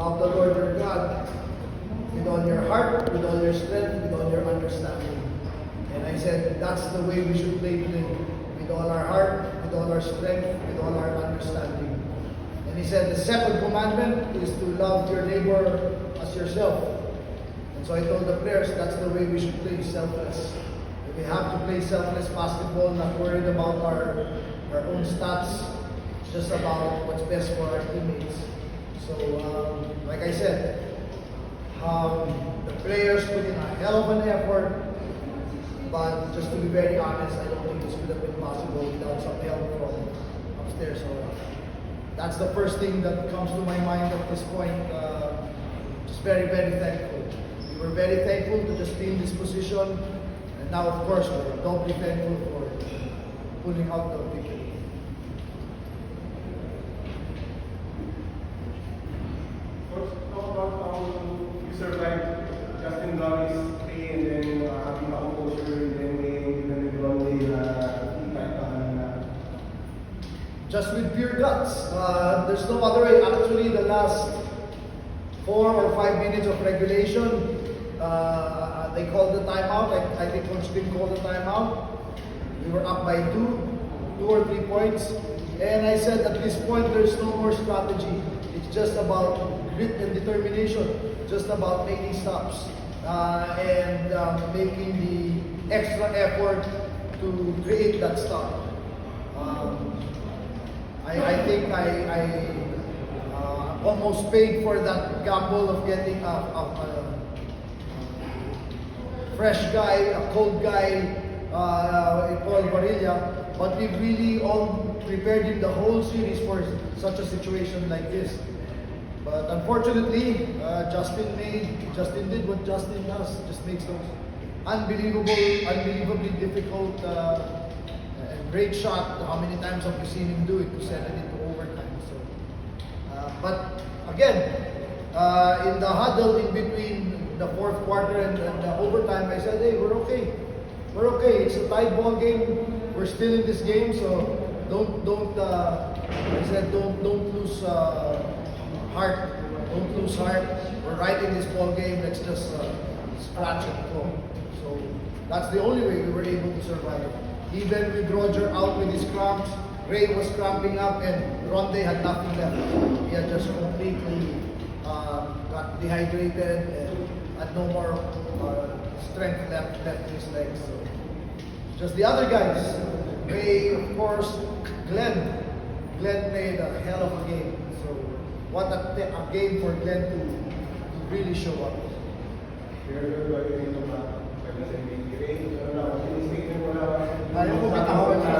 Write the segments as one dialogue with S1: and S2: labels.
S1: love the Lord your God with all your heart, with all your strength, with all your understanding. And I said, that's the way we should play today. With all our heart, with all our strength, with all our understanding. And he said, the second commandment is to love your neighbor as yourself. And so I told the players, that's the way we should play, selfless. We have to play selfless basketball, not worried about our own stats. It's just about what's best for our teammates. So, like I said, the players put in a hell of an effort, but just to be very honest, I don't think this would have been possible without some help from upstairs. So, that's the first thing that comes to my mind at this point. Just very, very thankful. We were very thankful to just be in this position. And now, of course, we're doubly thankful for pulling out the victory.
S2: Coach, talk about how you survived Justin Gavi's stay and then having a composure and then may
S1: just with pure guts. There's no other way. Actually, the last 4 or 5 minutes of regulation, they called the timeout. I think Coach Tim called the timeout. We were up by 2 or 3 points. And I said, at this point, there's no more strategy. It's just about grit and determination. Just about making stops. And making the extra effort to create that stop. I think I almost paid for that gamble of getting a fresh guy, a cold guy, Paul Barilla. But we really all prepared him the whole series for such a situation like this. But unfortunately, Justin did what Justin does. Just makes those unbelievably difficult, great shot. How many times have we seen him do it to send it into overtime? So, but again, in the huddle in between the fourth quarter and the overtime, I said, "Hey, we're okay. We're okay. It's a tied ball game. We're still in this game, so don't." I said, "Don't lose heart. Don't lose heart. We're right in this ball game. Let's just scratch and go." So that's the only way we were able to survive. Even with Roger out with his cramps, Ray was cramping up, and Ronde had nothing left. He had just completely got dehydrated and had no more strength left in his legs. So just the other guys, Ray, of course, Glenn made a hell of a game. So what a game for Glenn to really show up. Ayaw ko bitawan na.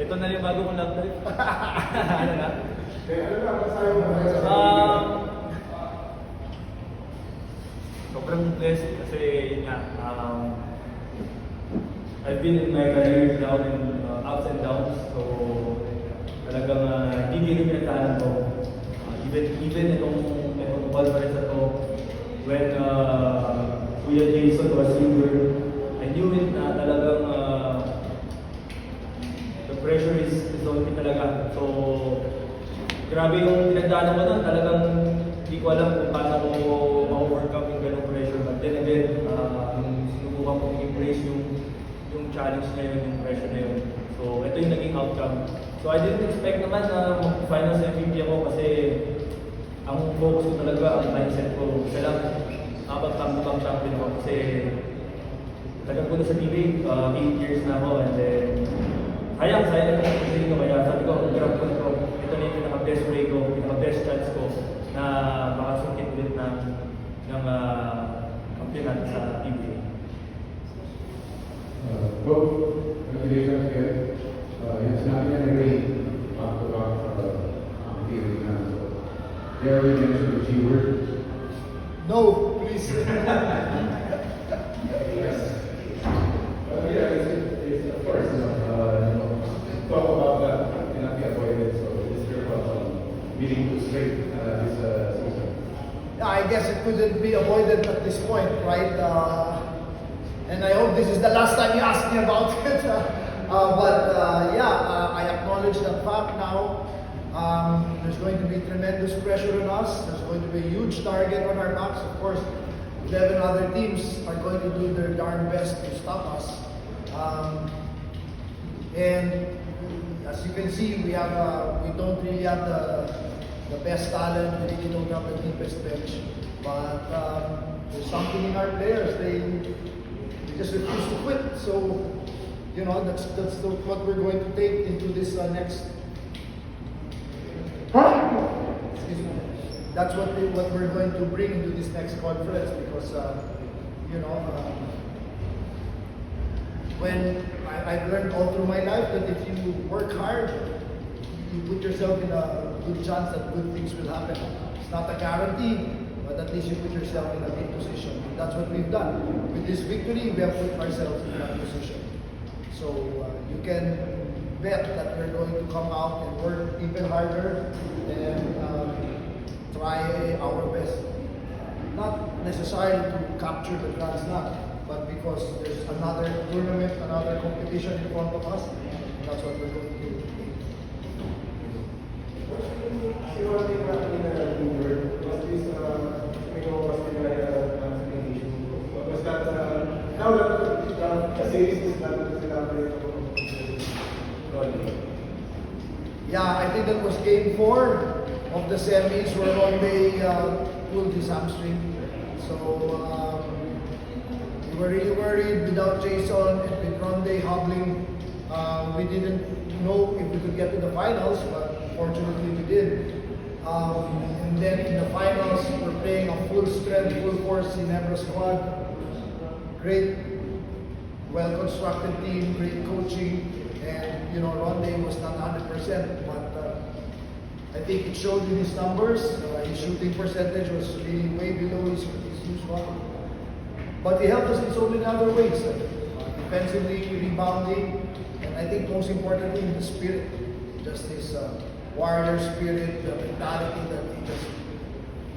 S3: Ito na yung bago kong love life. Ano na? Sobrang blessed kasi yun nga. I've been in my career down in ups and downs. So talagang hindi ko pinagkahan ko. Even itong conference na to, when Kuya Jason was injured, I knew it na talagang the pressure is on me talaga. So, grabe yung pinagdaanan ko doon. Talagang hindi ko alam kung paano ko ma-overcome yung ganong pressure. But then again, sinubukan kong embrace yung challenge na yun, yung pressure na yun. So, ito yung naging outcome. So, I didn't expect naman na mag-finals MVP ako kasi ang focus ko talaga, ang mindset ko, isa lang, habang tambukang champion ako kasi tagal ko na sa TV, 8 years na ako, and then sayang na kasi ko, kaya sabi ko, grab ko ito, ito na yung pinaka-best way ko, pinaka-best chance ko na makasungkit ulit ng kampiyonan sa PBA.
S4: Coach, congratulations again. Yung sinabi niya na rin, back-to-back PBA na. There we mentioned the G word.
S1: No, please.
S4: Yes. It's of course, talk about that cannot be avoided. So it's your meeting to straight this season.
S1: Yeah, I guess it couldn't be avoided at this point, right? And I hope this is the last time you ask me about it. But I acknowledge that fact now. There's going to be tremendous pressure on us. There's going to be a huge target on our backs. Of course, 11 other teams are going to do their darn best to stop us. And as you can see, we don't really have the best talent. We really don't have the deepest bench. But there's something in our players. They just refuse to quit. So, you know, that's what we're going to take into this next. Excuse me. That's what we're going to bring into this next conference because, you know, when I've learned all through my life that if you work hard, you put yourself in a good chance that good things will happen. It's not a guarantee, but at least you put yourself in a good position. And that's what we've done. With this victory, we have put ourselves in that position. So you can bet that we're going to come out and work even harder and try our best. Not necessarily to capture the Grand Slam, but because there's another tournament, another competition in front of us. That's what we're going to do.
S2: Si Ronnie na injured, was this, may was was that, now that the series is not elaborate Ronnie?
S1: Yeah, I think that was game 4 of the semis where Ronde pulled his hamstring. So we were really worried without Jason and with Ronde hobbling. We didn't know if we could get to the finals, but fortunately we did. And then in the finals, we're playing a full strength, full force Ginebra squad. Great, well-constructed team, great coaching, and you know Ronde was not 100%, but I think it showed in his numbers. His shooting percentage was really way below his usual. But he helped us in so many other ways, defensively, rebounding, and I think most importantly, the spirit, just his warrior spirit, the mentality that he just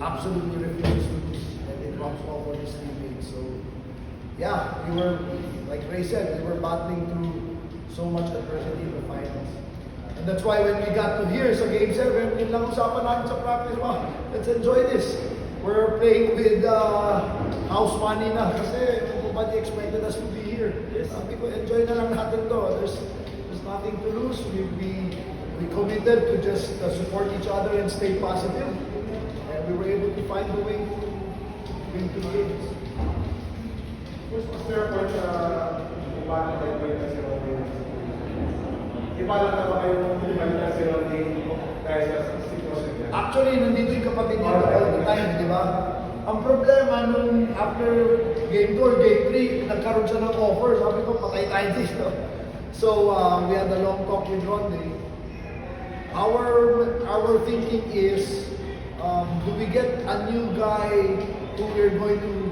S1: absolutely refuses to lose, and it comes all for his teammates. So, yeah, we were, like Ray said, we were battling through so much adversity in the finals. And that's why when we got to here sa Game 7, yun lang usapan namin sa practice, wow, let's enjoy this. We're playing with house money na kasi nobody expected us to be here. Sabi ko, enjoy na lang natin to. There's nothing to lose. We committed to just support each other and stay positive. And we were able to find a way to win 2 games.
S2: Was there a point kung paano kayo kwenta si Ronnie? Di ba lang na ba kayo kwenta si Ronnie dahil sa sitwasyon niya?
S1: Actually, nandito yung kapatid niya all the time, di ba? Ang problema nung after game 2 or game 3, nagkaroon siya ng offer. Sabi ko, patay tayo dito. So, we had a long talk with Ronnie. Our thinking is, do we get a new guy who we're going to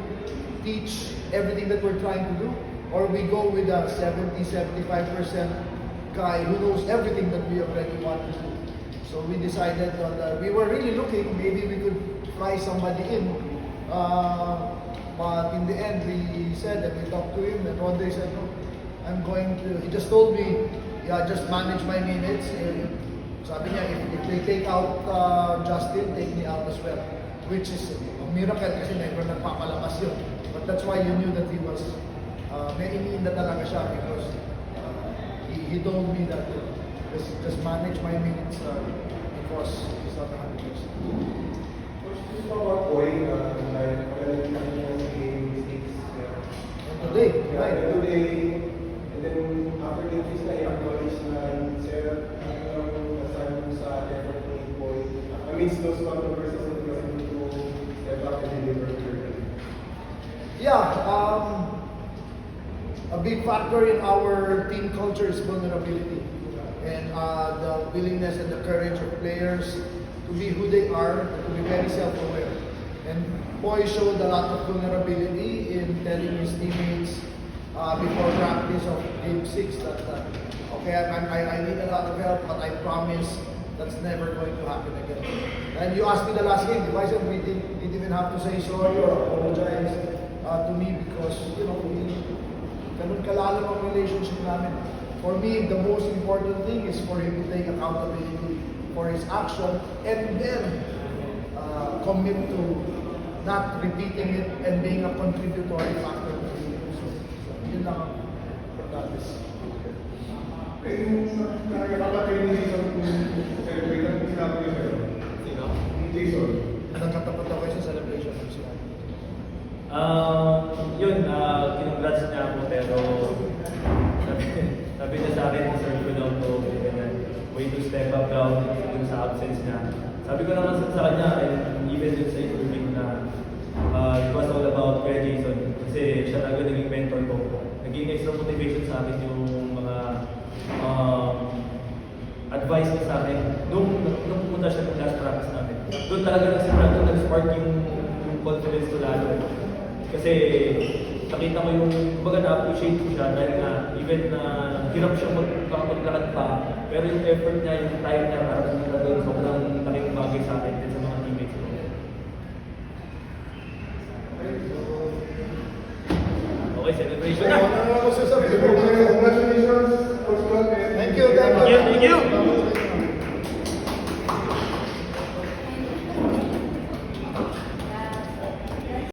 S1: teach everything that we're trying to do? Or we go with a 70-75% guy who knows everything that we already want to do? So we decided that we were really looking, maybe we could fly somebody in. But in the end, we said that we talked to him, and Ronde said, no, I'm going to, he just told me, yeah, just manage my minutes. And sabi niya, if they take out Justin, take me out as well. Which is a miracle kasi never nagpapalakas yun. But that's why you knew that he was, may iniinda talaga siya because he told me that just manage my minutes because he's not 100%.
S2: Just talk about Boy, like, when he game mistakes.
S1: Today,
S2: Yeah,
S1: right?
S2: today, and then after the games na i-acknowledge na Sarah, nasabi sa effort ni Boy. Amidst those controversies that he was able to step up and deliver to her team.
S1: Yeah, a big factor in our team culture is vulnerability. And the willingness and the courage of players to be who they are, to be very self-aware. And Boy showed a lot of vulnerability in telling his teammates before practice of Game 6 that, okay, I need a lot of help, but I promise that's never going to happen again. And you asked me the last game, if I said we didn't even have to say sorry or apologize to me because, you know, ganun kalalim ang relationship namin. For me, the most important thing is for him to take accountability for for his action, and then commit to not repeating it and being a contributory factor to the game. So, yun lang ang importante.
S2: Nakakapatay ni Jason kung celebrate ang sinabi niyo sa'yo.
S3: Sino?
S2: Ni Jason.
S1: Nagkatapat ako sa celebration ng sinabi.
S3: Yun, kinongrats niya ako pero sabi niya sa akin, sir ko daw to, ganyan, way to step up daw dun sa absence niya. Sabi ko naman sa kanya, and even dun sa interview na it was all about Kuya Jason kasi siya talaga naging mentor ko. Naging extra motivation sa akin yung mga advice niya sa akin nung pumunta siya ng class practice namin. Doon talaga nag-spark yung confidence ko lalo. Kasi nakita ko yung, kumbaga na-appreciate ko siya dahil nga even na hirap siya magkakalakad pa, pero yung effort niya, yung time niya para pumunta doon, sobrang laking bagay sa akin din sa mga teammates ko.
S1: Okay, so,
S3: Okay, celebration
S1: ano
S3: na!
S1: na ako sasabihin?